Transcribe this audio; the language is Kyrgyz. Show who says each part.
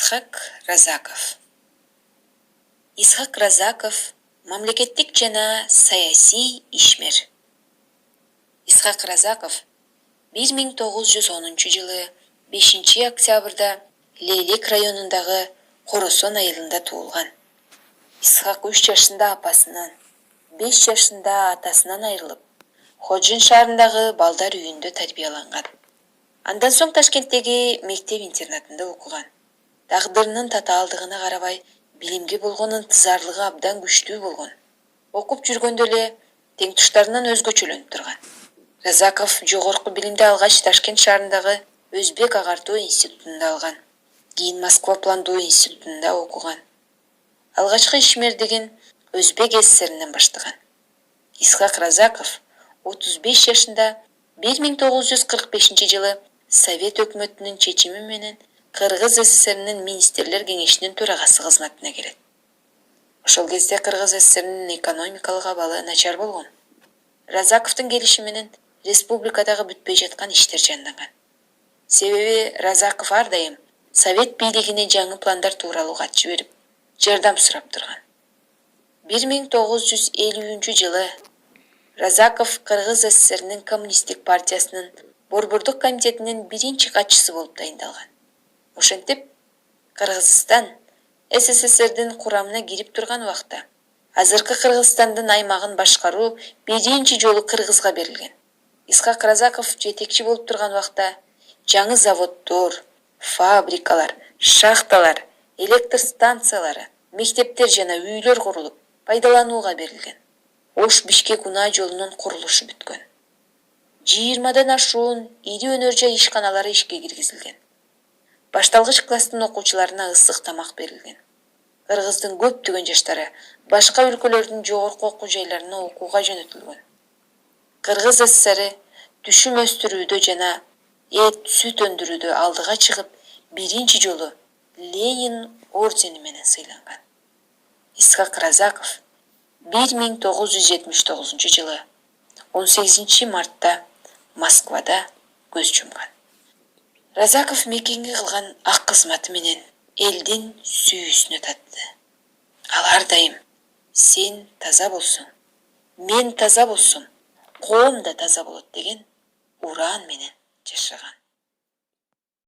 Speaker 1: Исхак Разаков. Исхак Разаков мамлекеттик жана саясий ишмер. Исхак Разаков 1910 жылы 5 октябрда Лейлек районундагы Коросон айылында туулган. Исхак 3 жашында апасынан, 5 жашында атасынан айрылып, Ходжин шаарындагы балдар үйүндө тарбияланган. Андан соң Ташкенттеги мектеп-интернатында окуган. Тагдырынын татаалдыгына карабай, билимге болгон ынтызарлыгы абдан күчтүү болгон. Окуп жүргөндө эле тең туштарынан өзгөчөлөнүп турган. Разаков жогорку билимди алгач Ташкент шаарындагы Өзбек агартуу институтунда алган. Кийин Москва пландоо институтунда окуган. Алгачкы ишмердигин Өзбек СССРинен баштаган. Исхак Разаков 35 жашында 1945 жылы Совет өкмөтүнүн чечими менен Кыргыз СССРинин министрлер кеңешинин төрагасы кызматына келет. Ошол кезде Кыргыз СССРинин экономикалык абалы начар болгон. Разаковдун келиши менен республикадагы бүтпөй жаткан иштер жанданган. Себеби Разаков ар дайым Совет бийлигине жаңы пландар тууралуу кат жиберип, жардам сурап турган. 1950 жылы Разаков Кыргыз СССРинин коммунисттик партиясынын Борбордук комитетинин биринчи катчысы болуп дайындалган. Ошентип, Кыргызстан СССРдин курамына кирип турган убакта азыркы Кыргызстандын аймагын башкаруу биринчи жолу Кыргызга берилген. Исхак Разаков жетекчи болуп турган убакта жаңы заводдор, фабрикалар, шахталар, электр станциялары, мектептер жана үйлөр курулуп, пайдаланууга берилген. Ош-Бишкек-Унаа жолунун курулушу бүткөн. 20дан ашуун ири өнөр жай ишканалары ишке киргизилген. Башталгыч класстын окуучуларына ысык тамак берилген. Кыргыздын көптөгөн жаштары башка өлкөлөрдүн жогорку окуу жайларына окууга жөнөтүлгөн. Кыргыз СССР түшүм өстүрүүдө жана эт, сүт өндүрүүдө алдыга чыгып, биринчи жолу Ленин ордени менен сыйланган. Исхак Разаков 1979 жылы 18 мартта Москвада көз жумган. Разаков мекенге кылган ак кызматы менен элдин сүйүүсүнө татты. Ал ар дайым сен таза болсоң, мен таза болсом, коом да таза болот деген ураан менен жашаган.